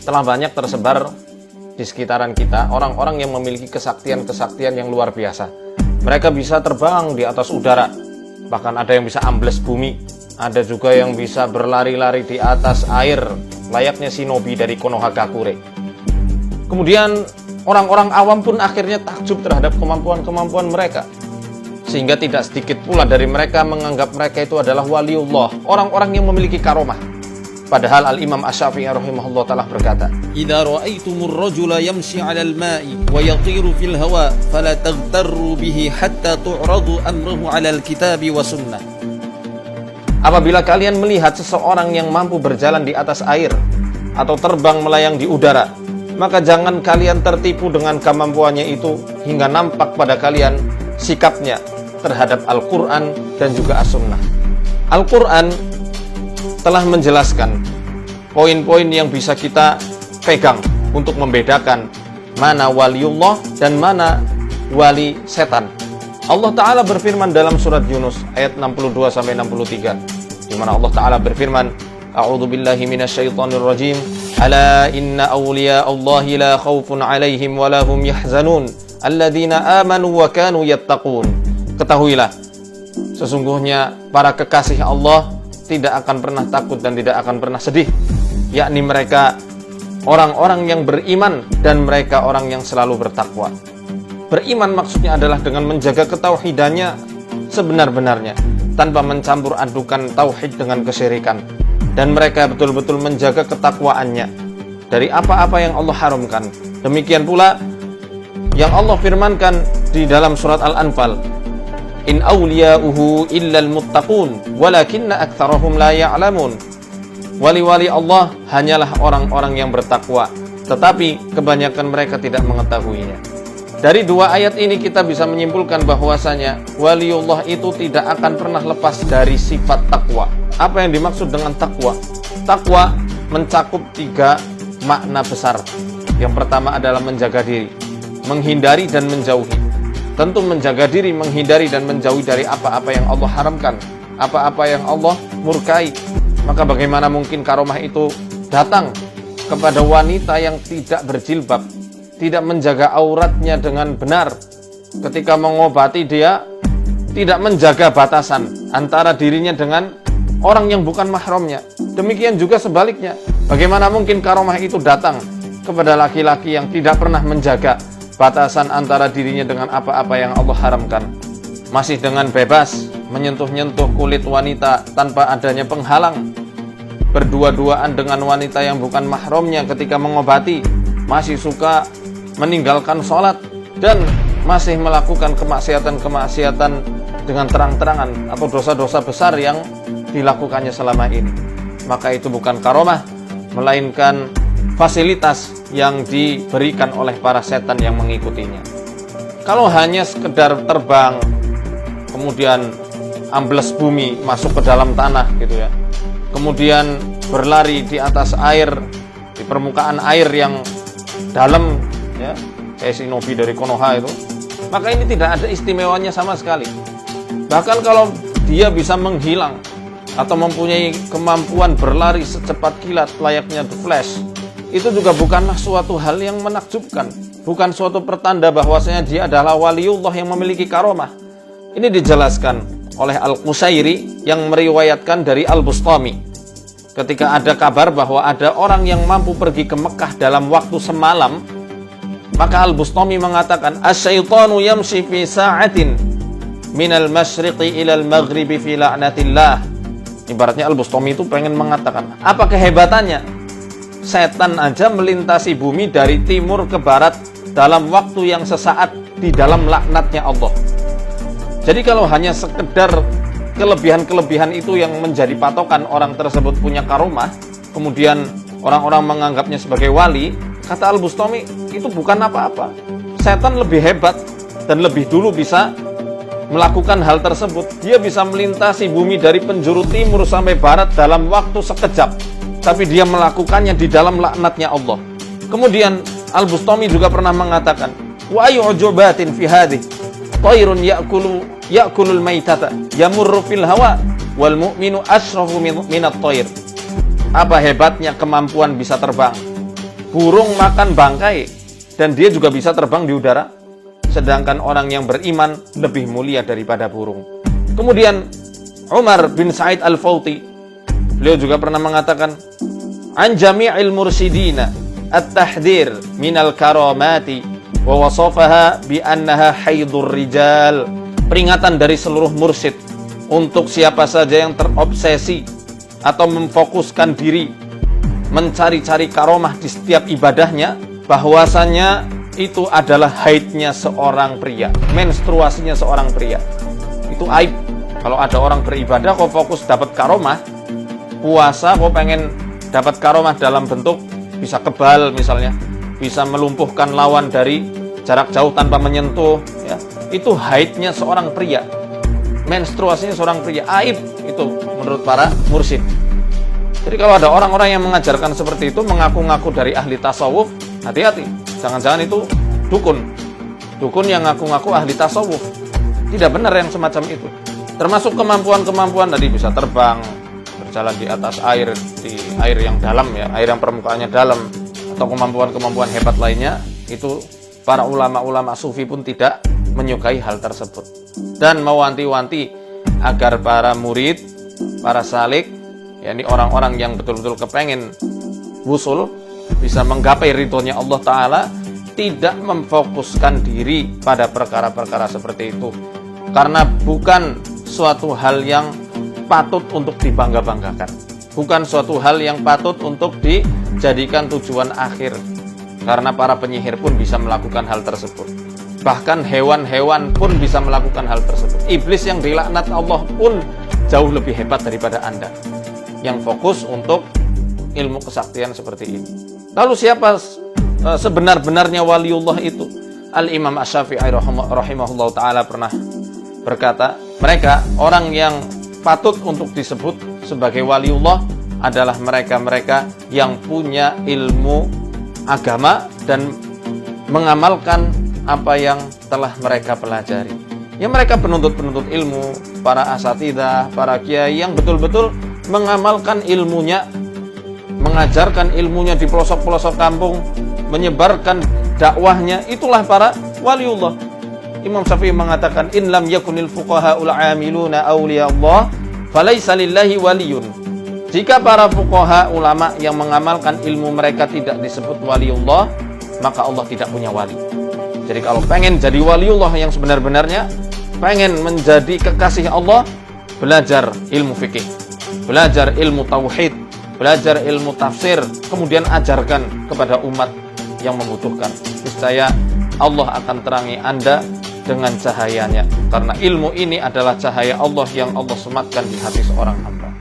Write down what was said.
telah banyak tersebar di sekitaran kita orang-orang yang memiliki kesaktian-kesaktian yang luar biasa. Mereka bisa terbang di atas udara, bahkan ada yang bisa ambles bumi, ada juga yang bisa berlari-lari di atas air layaknya shinobi dari Konohagakure. Kemudian orang-orang awam pun akhirnya takjub terhadap kemampuan-kemampuan mereka, sehingga tidak sedikit pula dari mereka menganggap mereka itu adalah waliullah, orang-orang yang memiliki karomah. Padahal Al-Imam Asy-Syafi'i rahimahullah ta'ala berkata, "Idza ra'aitumur rajula yamshi 'alal ma'i wa yatiru fil hawa fala taghtarru bihi hatta tu'radu amruhu 'alal kitabi wa sunnah." Apabila kalian melihat seseorang yang mampu berjalan di atas air atau terbang melayang di udara, maka jangan kalian tertipu dengan kemampuannya itu hingga nampak pada kalian sikapnya terhadap Al-Quran dan juga As-Sunnah. Al-Quran telah menjelaskan poin-poin yang bisa kita pegang untuk membedakan mana waliullah dan mana wali setan. Allah Ta'ala berfirman dalam surat Yunus ayat 62-63, di mana Allah Ta'ala berfirman, "A'udzu billahi minasyaitonir rajim. Ala inna awliya Allahi la khaufun 'alaihim wa la hum yahzanun. Alladzina amanu wa kanu yattaqun." Ketahuilah, sesungguhnya para kekasih Allah tidak akan pernah takut dan tidak akan pernah sedih, yakni mereka orang-orang yang beriman dan mereka orang yang selalu bertakwa. Beriman maksudnya adalah dengan menjaga ketauhidannya sebenar-benarnya, tanpa mencampur adukan tauhid dengan kesyirikan. Dan mereka betul-betul menjaga ketakwaannya dari apa-apa yang Allah haramkan. Demikian pula yang Allah firmankan di dalam surat Al-Anfal, "In awliya'uhu illal muttaqun walakinna aktsarahum la ya'lamun." Wali-wali Allah hanyalah orang-orang yang bertakwa, tetapi kebanyakan mereka tidak mengetahuinya. Dari dua ayat ini kita bisa menyimpulkan bahwasanya waliullah itu tidak akan pernah lepas dari sifat takwa. Apa yang dimaksud dengan takwa? Takwa mencakup 3 makna besar. Yang pertama adalah menjaga diri, menghindari dan menjauhi. Tentu menjaga diri, menghindari dan menjauhi dari apa-apa yang Allah haramkan, apa-apa yang Allah murkai. Maka bagaimana mungkin karomah itu datang kepada wanita yang tidak berjilbab, tidak menjaga auratnya dengan benar. Ketika mengobati, dia tidak menjaga batasan antara dirinya dengan orang yang bukan mahramnya. Demikian juga sebaliknya, bagaimana mungkin karomah itu datang kepada laki-laki yang tidak pernah menjaga batasan antara dirinya dengan apa-apa yang Allah haramkan, masih dengan bebas menyentuh-nyentuh kulit wanita tanpa adanya penghalang, berdua-duaan dengan wanita yang bukan mahramnya ketika mengobati, masih suka meninggalkan sholat, dan masih melakukan kemaksiatan-kemaksiatan dengan terang-terangan atau dosa-dosa besar yang dilakukannya selama ini. Maka itu bukan karomah, melainkan fasilitas yang diberikan oleh para setan yang mengikutinya. Kalau hanya sekedar terbang, kemudian ambles bumi masuk ke dalam tanah gitu ya, kemudian berlari di atas air, di permukaan air yang dalam ya, kayak shinobi dari Konoha itu, maka ini tidak ada istimewanya sama sekali. Bahkan kalau dia bisa menghilang atau mempunyai kemampuan berlari secepat kilat layaknya The Flash, itu juga bukanlah suatu hal yang menakjubkan, bukan suatu pertanda bahwasanya dia adalah waliullah yang memiliki karomah. Ini dijelaskan oleh Al-Qusairi yang meriwayatkan dari Al-Bustami. Ketika ada kabar bahwa ada orang yang mampu pergi ke Mekah dalam waktu semalam, maka Al-Bustami mengatakan, "Asyaitanu yamshi fi sa'atin minal masyriqi ilal maghribi fi la'natillah." Ibaratnya Al-Bustami itu pengen mengatakan, apa kehebatannya? Setan aja melintasi bumi dari timur ke barat dalam waktu yang sesaat di dalam laknatnya Allah. Jadi kalau hanya sekedar kelebihan-kelebihan itu yang menjadi patokan orang tersebut punya karomah, kemudian orang-orang menganggapnya sebagai wali, kata Al-Bustami, itu bukan apa-apa. Setan lebih hebat dan lebih dulu bisa melakukan hal tersebut. Dia bisa melintasi bumi dari penjuru timur sampai barat dalam waktu sekejap, tapi dia melakukannya di dalam laknatnya Allah. Kemudian Al-Bustami juga pernah mengatakan, wa yu'jubatin fi hadhihi tayrun ya'kulul maitata yamurru fil hawa wal mu'minu asyrafu minat tayr. Apa hebatnya kemampuan bisa terbang. burung makan bangkai dan dia juga bisa terbang di udara, sedangkan orang yang beriman lebih mulia daripada burung. Kemudian Umar bin Sa'id Al-Fawti, beliau juga pernah mengatakan, an jami'il mursidina at-tahdhir minal karamati wa wasafaha bi annaha haidur rijal. Peringatan dari seluruh mursyid untuk siapa saja yang terobsesi atau memfokuskan diri mencari-cari karomah di setiap ibadahnya, bahwasannya itu adalah haidnya seorang pria, menstruasinya seorang pria. Itu aib. Kalau ada orang beribadah kok fokus dapat karomah, puasa kok pengen dapat karomah dalam bentuk bisa kebal misalnya, bisa melumpuhkan lawan dari jarak jauh tanpa menyentuh, ya. Itu haidnya seorang pria, menstruasinya seorang pria, aib itu menurut para mursyid. Jadi kalau ada orang-orang yang mengajarkan seperti itu, mengaku-ngaku dari ahli tasawuf, hati-hati, jangan-jangan itu dukun yang ngaku-ngaku ahli tasawuf. Tidak benar yang semacam itu. Termasuk kemampuan-kemampuan tadi bisa terbang, berjalan di atas air, di air yang dalam, ya, air yang permukaannya dalam, atau kemampuan-kemampuan hebat lainnya, itu para ulama-ulama sufi pun tidak menyukai hal tersebut. Dan mewanti-wanti agar para murid, para salik, yakni orang-orang yang betul-betul kepengen wusul, bisa menggapai ridhonya Allah Ta'ala, tidak memfokuskan diri pada perkara-perkara seperti itu. Karena bukan suatu hal yang patut untuk dibangga-banggakan, bukan suatu hal yang patut untuk dijadikan tujuan akhir. Karena para penyihir pun bisa melakukan hal tersebut. Bahkan hewan-hewan pun bisa melakukan hal tersebut. Iblis yang dilaknat Allah pun jauh lebih hebat daripada Anda yang fokus untuk ilmu kesaktian seperti ini. Lalu siapa sebenar-benarnya waliullah itu? Al-Imam Asy-Syafi'i rahimahullah ta'ala pernah berkata, mereka orang yang patut untuk disebut sebagai waliullah adalah mereka-mereka yang punya ilmu agama dan mengamalkan apa yang telah mereka pelajari. Ya, mereka penuntut-penuntut ilmu, para asatidzah, para kiai yang betul-betul mengamalkan ilmunya, mengajarkan ilmunya di pelosok-pelosok kampung, menyebarkan dakwahnya, itulah para waliullah. Imam Syafi'i mengatakan, in lam yakunil fuqaha'ul 'amiluna awliya Allah falaysa lillahi waliyun. Jika para fuqaha ulama yang mengamalkan ilmu mereka tidak disebut waliullah, maka Allah tidak punya wali. Jadi kalau pengen jadi waliullah yang sebenar-benarnya, pengen menjadi kekasih Allah, belajar ilmu fikih, belajar ilmu tauhid, belajar ilmu tafsir, kemudian ajarkan kepada umat yang membutuhkan. Niscaya Allah akan terangi Anda dengan cahayanya, karena ilmu ini adalah cahaya Allah yang Allah sematkan di hati seorang hamba.